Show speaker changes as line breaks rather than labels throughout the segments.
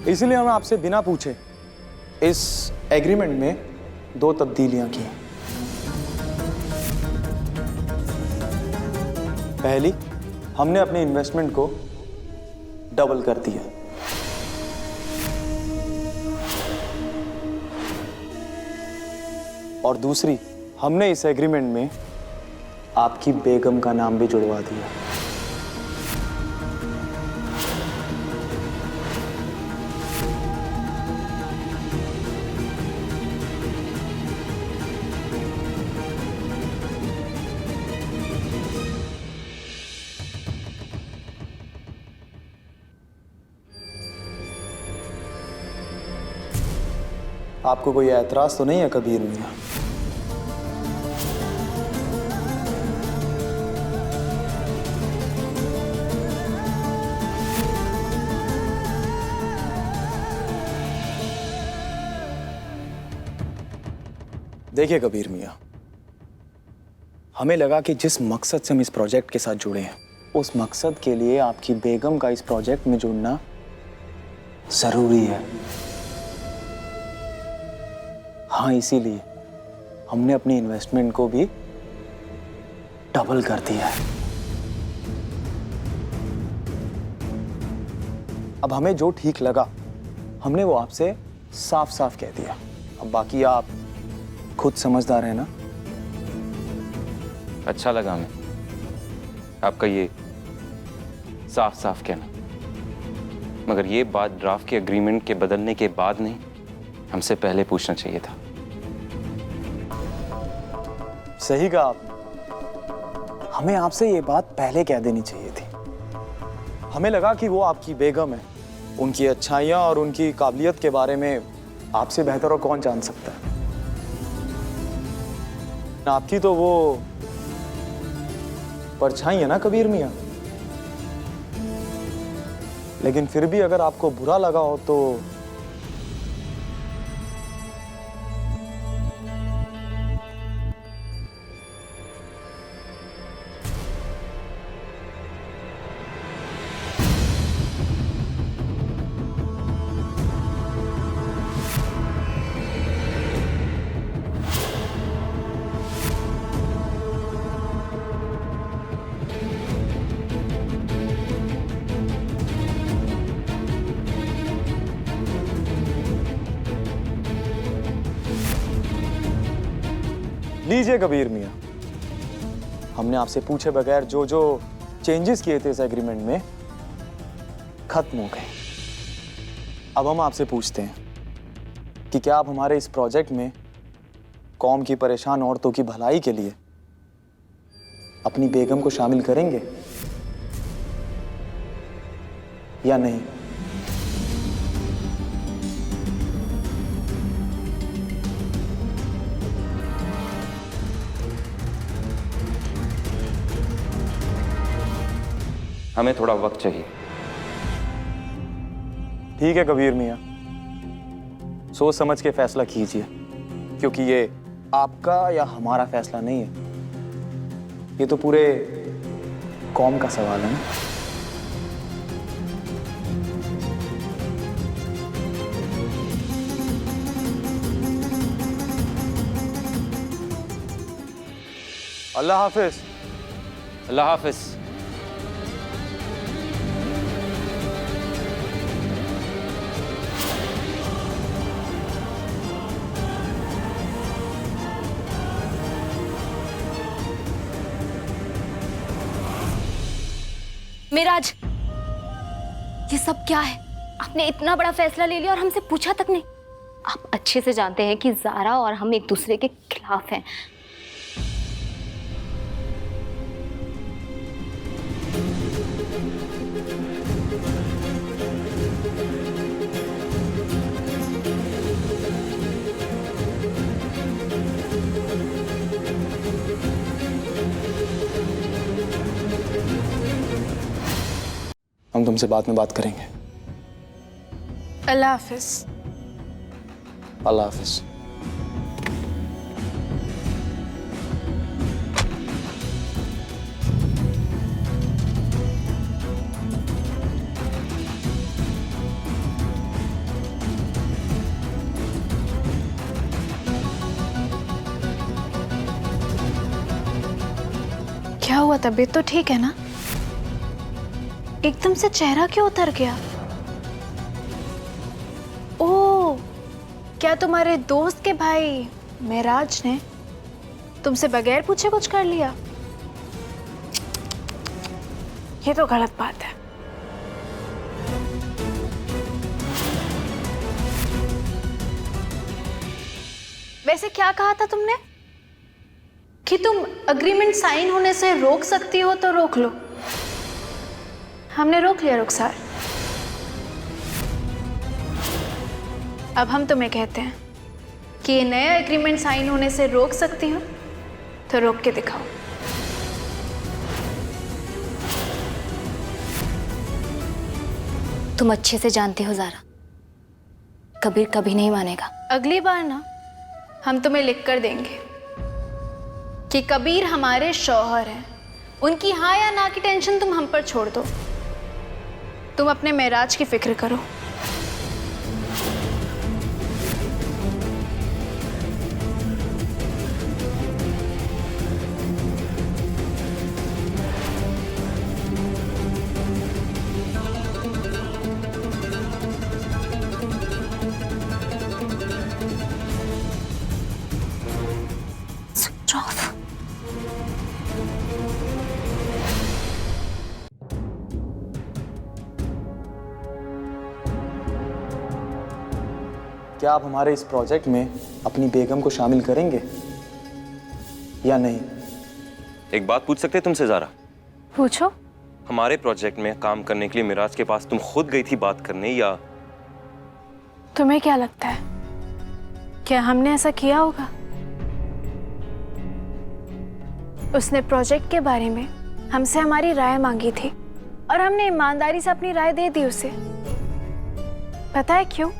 इसलिए हमने आपसे बिना पूछे इस एग्रीमेंट में 2 तब्दीलियां की। पहली, हमने अपनी इन्वेस्टमेंट को डबल कर दिया। और दूसरी, हमने इस एग्रीमेंट में आपकी बेगम का नाम भी जुड़वा दिया। आपको कोई ऐतराज तो नहीं है कबीर मियां? देखिए कबीर मियां, हमें लगा कि जिस मकसद से हम इस प्रोजेक्ट के साथ जुड़े हैं, उस मकसद के लिए आपकी बेगम का इस प्रोजेक्ट में जुड़ना जरूरी है। हाँ, इसीलिए हमने अपनी इन्वेस्टमेंट को भी डबल कर दिया है। अब हमें जो ठीक लगा हमने वो आपसे साफ साफ कह दिया। अब बाकी आप खुद समझदार है ना।
अच्छा लगा हमें आपका ये साफ साफ कहना, मगर ये बात ड्राफ्ट के एग्रीमेंट के बदलने के बाद नहीं, हमसे पहले पूछना चाहिए था।
सही कहा आपने, हमें आपसे ये बात पहले कह देनी चाहिए थी। हमें लगा कि वो आपकी बेगम है, उनकी अच्छाइयाँ और उनकी काबिलियत के बारे में आपसे बेहतर और कौन जान सकता है। आपकी तो वो परछाई है ना कबीर मियां। लेकिन फिर भी अगर आपको बुरा लगा हो तो लीजिए कबीर मियां, हमने आपसे पूछे बगैर जो जो चेंजेस किए थे इस एग्रीमेंट में खत्म हो गए। अब हम आपसे पूछते हैं कि क्या आप हमारे इस प्रोजेक्ट में कौम की परेशान औरतों की भलाई के लिए अपनी बेगम को शामिल करेंगे या नहीं?
हमें थोड़ा वक्त चाहिए।
ठीक है कबीर मियां, सोच समझ के फैसला कीजिए, क्योंकि ये आपका या हमारा फैसला नहीं है, ये तो पूरे कौम का सवाल है ना। अल्लाह हाफिज।
अल्लाह हाफिज।
मेराज, ये सब क्या है? आपने इतना बड़ा फैसला ले लिया और हमसे पूछा तक नहीं। आप अच्छे से जानते हैं कि ज़ारा और हम एक दूसरे के खिलाफ हैं।
हम तुमसे बाद में बात करेंगे।
अल्लाह हाफिज।
अल्लाह हाफिज।
हुआ? तबीयत तो ठीक है ना? एकदम से चेहरा क्यों उतर गया? ओह, क्या तुम्हारे दोस्त के भाई महराज ने तुमसे बगैर पूछे कुछ कर लिया? ये तो गलत बात है। वैसे क्या कहा था तुमने कि तुम अग्रीमेंट साइन होने से रोक सकती हो? तो रोक लो। हमने रोक लिया रुखसार। अब हम तुम्हें कहते हैं कि ये नया एग्रीमेंट साइन होने से रोक सकती हो, तो रोक के दिखाओ।
तुम अच्छे से जानते हो ज़ारा, कबीर कभी नहीं मानेगा।
अगली बार ना हम तुम्हें लिख कर देंगे कि कबीर हमारे शौहर हैं। उनकी हाँ या ना की टेंशन तुम हम पर छोड़ दो। तुम अपने महराज की फिक्र करो।
Switch off.
क्या आप हमारे इस प्रोजेक्ट में अपनी बेगम को शामिल करेंगे या नहीं?
एक बात पूछ सकते हैं तुमसे ज़ारा?
पूछो।
हमारे प्रोजेक्ट में काम करने के लिए मिराज के पास तुम खुद गई थी बात करने, या
तुम्हें क्या लगता है, क्या हमने ऐसा किया होगा? उसने प्रोजेक्ट के बारे में हमसे हमारी राय मांगी थी और हमने ईमानदारी से अपनी राय दे दी उसे। पता है क्यों?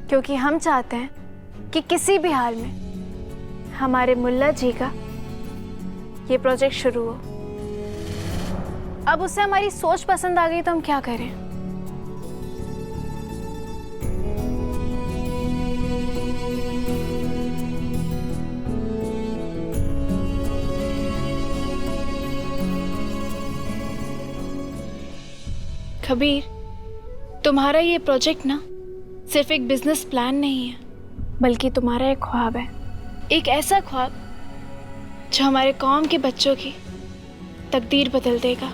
क्योंकि हम चाहते हैं कि किसी भी हाल में हमारे मुल्ला जी का ये प्रोजेक्ट शुरू हो। अब उसे हमारी सोच पसंद आ गई तो हम क्या करें? कबीर, तुम्हारा ये प्रोजेक्ट ना सिर्फ एक बिजनेस प्लान नहीं है, बल्कि तुम्हारा एक ख्वाब है। एक ऐसा ख्वाब जो हमारे कौम के बच्चों की तकदीर बदल देगा।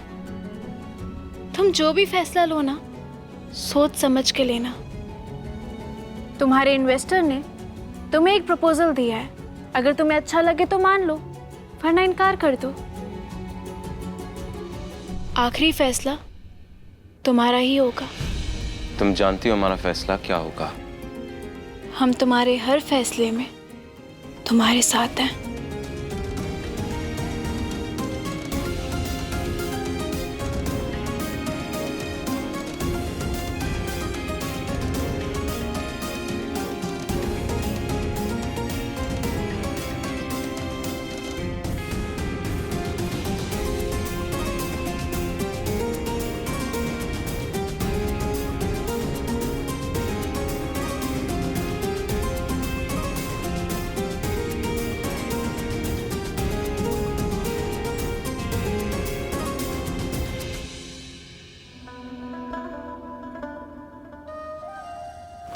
तुम जो भी फैसला लो ना, सोच समझ के लेना। तुम्हारे इन्वेस्टर ने तुम्हें एक प्रपोजल दिया है। अगर तुम्हें अच्छा लगे तो मान लो, वरना इनकार कर दो। आखिरी फैसला तुम्हारा ही होगा।
तुम जानती हो हमारा फैसला क्या होगा?
हम तुम्हारे हर फैसले में तुम्हारे साथ हैं।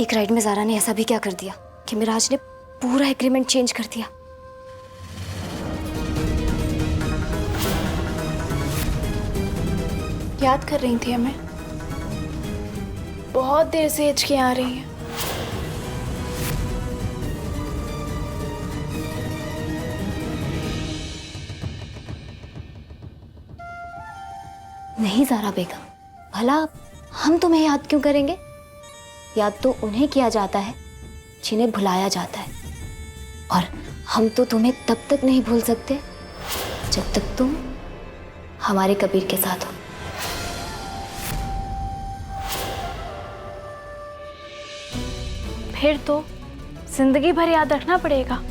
एक राइड में ज़ारा ने ऐसा भी क्या कर दिया कि मिराज ने पूरा एग्रीमेंट चेंज कर दिया।
याद कर रही थी हमें। बहुत देर से हिचकियां आ रही हैं।
नहीं ज़ारा बेगम, भला हम तुम्हें याद क्यों करेंगे? याद तो उन्हें किया जाता है जिन्हें भुलाया जाता है, और हम तो तुम्हें तब तक नहीं भूल सकते जब तक तुम हमारे कबीर के साथ हो।
फिर तो जिंदगी भर याद रखना पड़ेगा।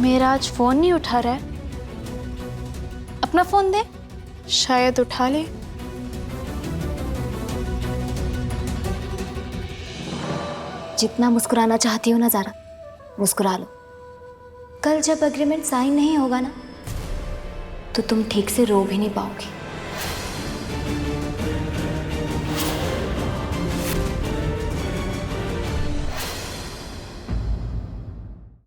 मेरा आज फोन नहीं उठा रहा है। अपना फोन दे, शायद उठा ले।
जितना मुस्कुराना चाहती हो ना ज़ारा, मुस्कुरा लो। कल जब एग्रीमेंट साइन नहीं होगा ना, तो तुम ठीक से रो भी नहीं पाओगी।